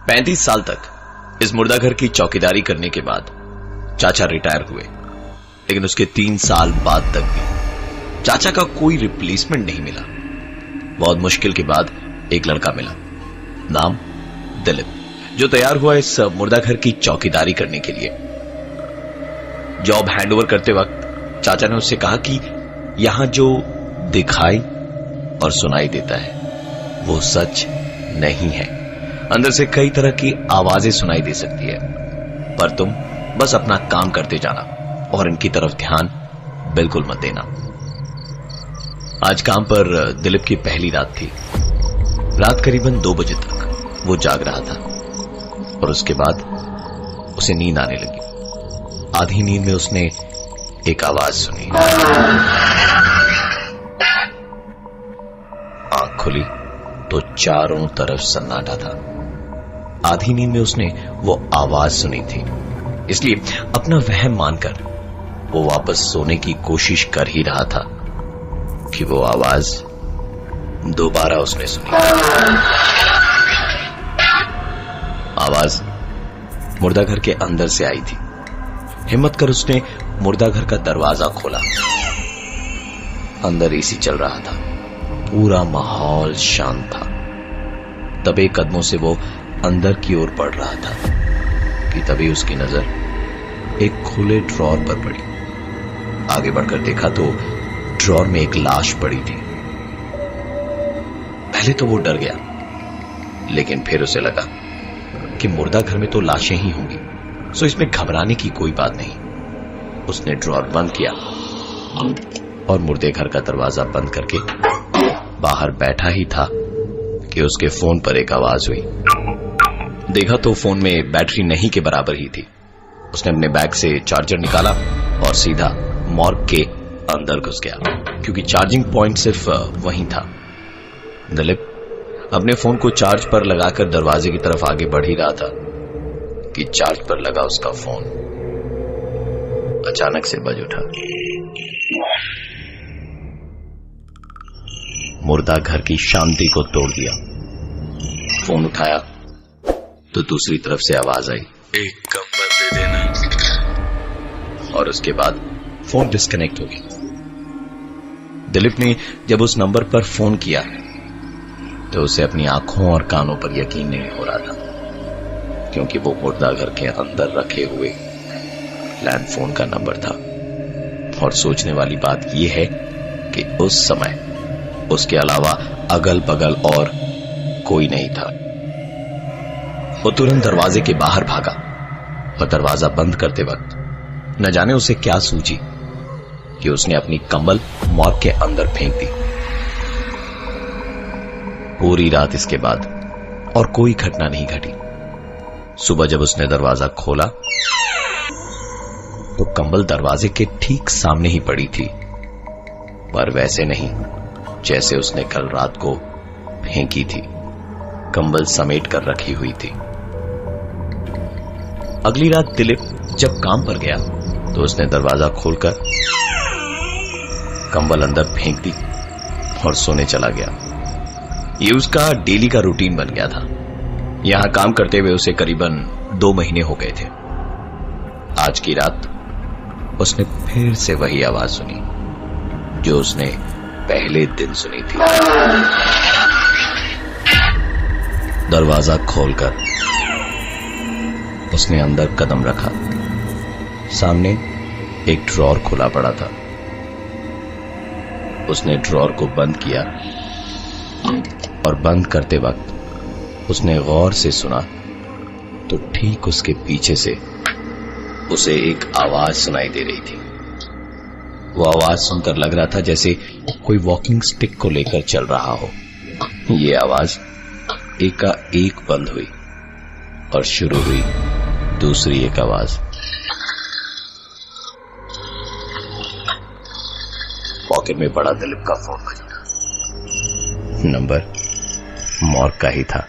35 साल तक इस मुर्दाघर की चौकीदारी करने के बाद चाचा रिटायर हुए, लेकिन उसके 3 साल बाद तक भी चाचा का कोई रिप्लेसमेंट नहीं मिला। बहुत मुश्किल के बाद एक लड़का मिला, नाम दिलीप, जो तैयार हुआ इस मुर्दाघर की चौकीदारी करने के लिए। जॉब हैंडओवर करते वक्त चाचा ने उससे कहा कि यहां जो दिखाई और सुनाई देता है वो सच नहीं है। अंदर से कई तरह की आवाजें सुनाई दे सकती है, पर तुम बस अपना काम करते जाना और इनकी तरफ ध्यान बिल्कुल मत देना। आज काम पर दिलीप की पहली रात थी। रात करीबन 2 बजे तक वो जाग रहा था और उसके बाद उसे नींद आने लगी। आधी नींद में उसने एक आवाज सुनी। आंख खुली तो चारों तरफ सन्नाटा था। आधी नींद में उसने वो आवाज सुनी थी, इसलिए अपना वहम मानकर वो वापस सोने की कोशिश कर ही रहा था कि वो आवाज दोबारा उसने सुनी। आवाज मुर्दाघर के अंदर से आई थी। हिम्मत कर उसने मुर्दाघर का दरवाजा खोला। अंदर एसी चल रहा था, पूरा माहौल शांत था। दबे कदमों से वो अंदर की ओर बढ़ रहा था कि तभी उसकी नजर एक खुले ड्रॉर पर पड़ी। आगे बढ़कर देखा तो ड्रॉर में एक लाश पड़ी थी। पहले तो वो डर गया, लेकिन फिर उसे लगा कि मुर्दा घर में तो लाशें ही होंगी, सो इसमें घबराने की कोई बात नहीं। उसने ड्रॉर बंद किया और मुर्दे घर का दरवाजा बंद करके बाहर बैठा ही था कि उसके फोन पर एक आवाज हुई। देखा तो फोन में बैटरी नहीं के बराबर ही थी। उसने अपने बैग से चार्जर निकाला और सीधा मॉर्ग के अंदर घुस गया, क्योंकि चार्जिंग पॉइंट सिर्फ वहीं था। दिलीप अपने फोन को चार्ज पर लगाकर दरवाजे की तरफ आगे बढ़ ही रहा था कि चार्ज पर लगा उसका फोन अचानक से बज उठा। मुर्दा घर की शांति को तोड़ दिया। फोन उठाया तो दूसरी तरफ से आवाज आई, एक कंबल दे देना। और उसके बाद फोन डिस्कनेक्ट हो गया। दिलीप ने जब उस नंबर पर फोन किया तो उसे अपनी आंखों और कानों पर यकीन नहीं हो रहा था, क्योंकि वो मुर्दा घर के अंदर रखे हुए लैंड फोन का नंबर था। और सोचने वाली बात यह है कि उस समय उसके अलावा अगल बगल और कोई नहीं था। वो तुरंत दरवाजे के बाहर भागा और दरवाजा बंद करते वक्त न जाने उसे क्या सूझी कि उसने अपनी कंबल मॉर्ग के अंदर फेंक दी। पूरी रात इसके बाद और कोई घटना नहीं घटी। सुबह जब उसने दरवाजा खोला तो कंबल दरवाजे के ठीक सामने ही पड़ी थी, पर वैसे नहीं जैसे उसने कल रात को फेंकी थी। कंबल समेट कर रखी हुई थी। अगली रात दिलीप जब काम पर गया तो उसने दरवाजा खोलकर कंबल अंदर फेंक दी और सोने चला गया। ये उसका डेली का रूटीन बन गया था। यहां काम करते हुए उसे करीबन 2 महीने हो गए थे। आज की रात उसने फिर से वही आवाज सुनी जो उसने पहले दिन सुनी थी। दरवाजा खोलकर उसने अंदर कदम रखा। सामने एक ड्रॉर खुला पड़ा था। उसने ड्रॉर को बंद किया और बंद करते वक्त उसने गौर से सुना तो ठीक उसके पीछे से उसे एक आवाज सुनाई दे रही थी। वो आवाज सुनकर लग रहा था जैसे कोई वॉकिंग स्टिक को लेकर चल रहा हो। ये आवाज एकाएक बंद हुई और शुरू हुई दूसरी एक आवाज। पॉकेट में पड़ा दिलीप का फोन बजा। नंबर मॉर्ग का ही था।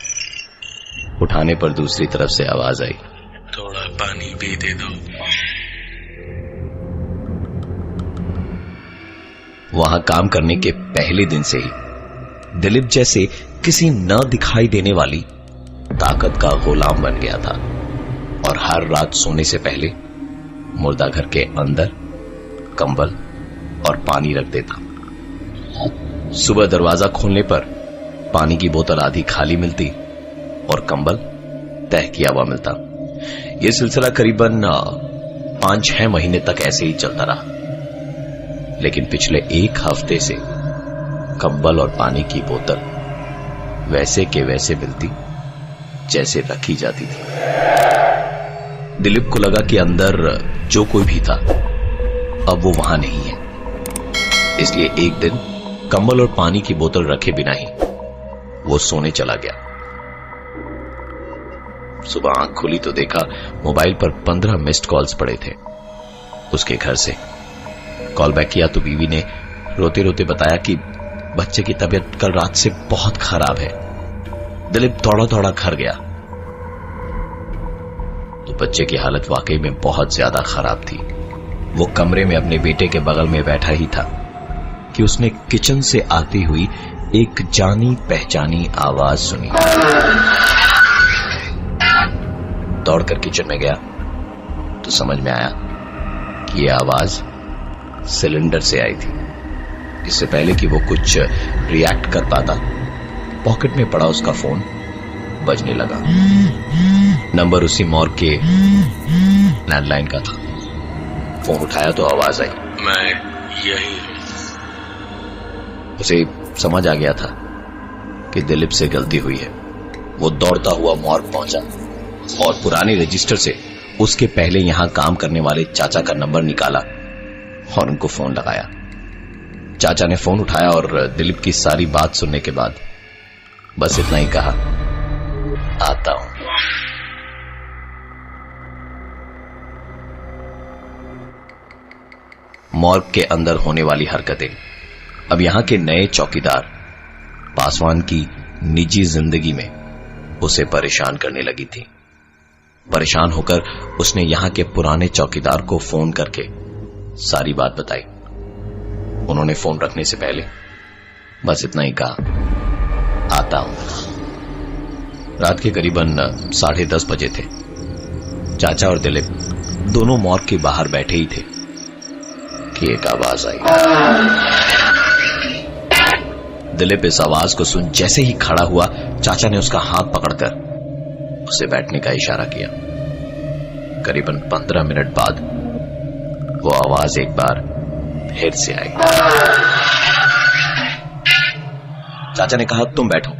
उठाने पर दूसरी तरफ से आवाज आई, थोड़ा पानी भी दे दो। वहां काम करने के पहले दिन से ही दिलीप जैसे किसी न दिखाई देने वाली ताकत का गुलाम बन गया था और हर रात सोने से पहले मुर्दाघर के अंदर कंबल और पानी रख देता। सुबह दरवाजा खोलने पर पानी की बोतल आधी खाली मिलती और कंबल तह किया हुआ मिलता। यह सिलसिला करीबन 5-6 महीने तक ऐसे ही चलता रहा, लेकिन पिछले 1 हफ्ते से कंबल और पानी की बोतल वैसे के वैसे मिलती जैसे रखी जाती थी। दिलीप को लगा कि अंदर जो कोई भी था अब वो वहां नहीं है, इसलिए एक दिन कंबल और पानी की बोतल रखे बिना ही वो सोने चला गया। सुबह आंख खुली तो देखा मोबाइल पर 15 मिस्ड कॉल्स पड़े थे उसके घर से। कॉल बैक किया तो बीवी ने रोते रोते बताया कि बच्चे की तबीयत कल रात से बहुत खराब है। दिलीप दौड़ा दौड़ा घर गया तो बच्चे की हालत वाकई में बहुत ज्यादा खराब थी। वो कमरे में अपने बेटे के बगल में बैठा ही था कि उसने किचन से आती हुई एक जानी पहचानी आवाज सुनी। दौड़कर किचन में गया तो समझ में आया कि यह आवाज सिलेंडर से आई थी। इससे पहले कि वो कुछ रिएक्ट कर पाता, पॉकेट में पड़ा उसका फोन बजने लगा। नंबर उसी मॉर्ग के लैंडलाइन का था। फोन उठाया तो आवाज आई, मैं यही हूं। उसे समझ आ गया था कि दिलीप से गलती हुई है। वो दौड़ता हुआ मॉर्ग पहुंचा और पुराने रजिस्टर से उसके पहले यहां काम करने वाले चाचा का नंबर निकाला और उनको फोन लगाया। चाचा ने फोन उठाया और दिलीप की सारी बात सुनने के बाद बस इतना ही कहा, आता हूं। मॉर्ग के अंदर होने वाली हरकतें अब यहां के नए चौकीदार पासवान की निजी जिंदगी में उसे परेशान करने लगी थी। परेशान होकर उसने यहां के पुराने चौकीदार को फोन करके सारी बात बताई। उन्होंने फोन रखने से पहले बस इतना ही कहा, आता हूं। रात के करीबन 10:30 बजे थे। चाचा और दिलीप दोनों मॉर्ग के बाहर बैठे ही थे कि एक आवाज आई। दिलीप इस आवाज को सुन जैसे ही खड़ा हुआ, चाचा ने उसका हाथ पकड़कर उसे बैठने का इशारा किया। करीबन 15 मिनट बाद वो आवाज एक बार फिर से आई। चाचा ने कहा, तुम बैठो,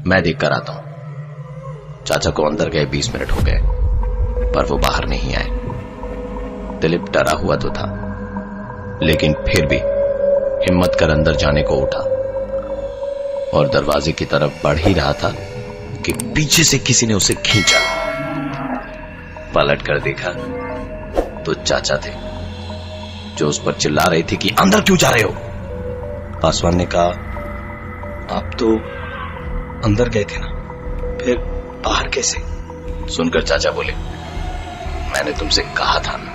मैं देखकर आता हूं। चाचा को अंदर गए 20 मिनट हो गए पर वो बाहर नहीं आए। दिलीप डरा हुआ तो था, लेकिन फिर भी हिम्मत कर अंदर जाने को उठा और दरवाजे की तरफ बढ़ ही रहा था कि पीछे से किसी ने उसे खींचा। पलट कर देखा तो चाचा थे जो उस पर चिल्ला रहे थे कि अंदर क्यों जा रहे हो। पासवान ने कहा, आप तो अंदर गए थे ना, फिर बाहर कैसे? सुनकर चाचा बोले, मैंने तुमसे कहा था ना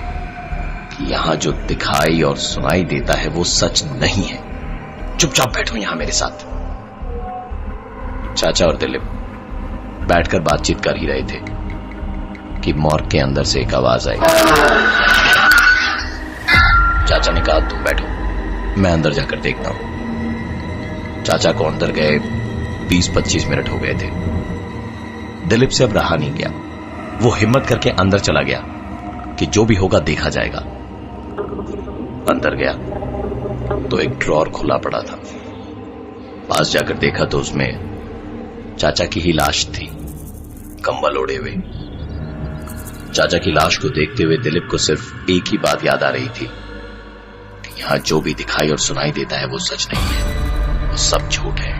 कि यहां जो दिखाई और सुनाई देता है वो सच नहीं है। चुपचाप बैठो यहां मेरे साथ। चाचा और दिलीप बैठकर बातचीत कर ही रहे थे कि मॉर्ग के अंदर से एक आवाज आई। चाचा ने कहा, तुम बैठो, मैं अंदर जाकर देखता हूं। चाचा को अंदर गए 20-25 मिनट हो गए थे। दिलीप से अब रहा नहीं गया। वो हिम्मत करके अंदर चला गया कि जो भी होगा देखा जाएगा। अंदर गया तो एक ड्रॉर खुला पड़ा था। पास जाकर देखा तो उसमें चाचा की ही लाश थी, कंबल ओढ़े हुए। चाचा की लाश को देखते हुए दिलीप को सिर्फ एक ही बात याद आ रही थी कि यहां जो भी दिखाई और सुनाई देता है वो सच नहीं है, वो सब झूठ है।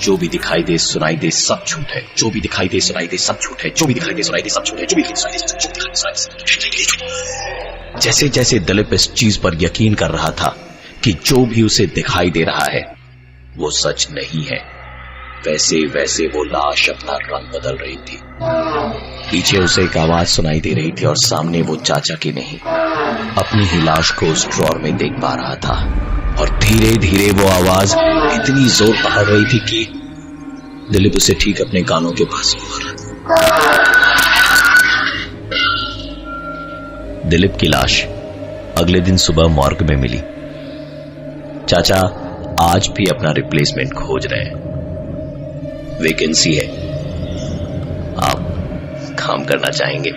जो भी दिखाई दे सुनाई दे सब झूठ है। जो भी दिखाई दे सुनाई दे सब झूठ है। जो भी दिखाई दे सुनाई दे सब झूठ है। जो भी दिखाई दे सुनाई दे। जैसे जैसे दिलीप इस चीज पर यकीन कर रहा था कि जो भी उसे दिखाई दे रहा है वो सच नहीं है, वैसे वैसे वो लाश अपना रंग बदल रही थी। पीछे उसे एक आवाज सुनाई दे रही थी और सामने वो चाचा की नहीं, अपनी ही लाश को उस ड्रॉर में देख पा रहा था। और धीरे धीरे वो आवाज इतनी जोर पकड़ रही थी कि दिलीप उसे ठीक अपने कानों के पास हुआ। दिलीप की लाश अगले दिन सुबह मॉर्ग में मिली। चाचा आज भी अपना रिप्लेसमेंट खोज रहे हैं। वैकेंसी है, आप काम करना चाहेंगे?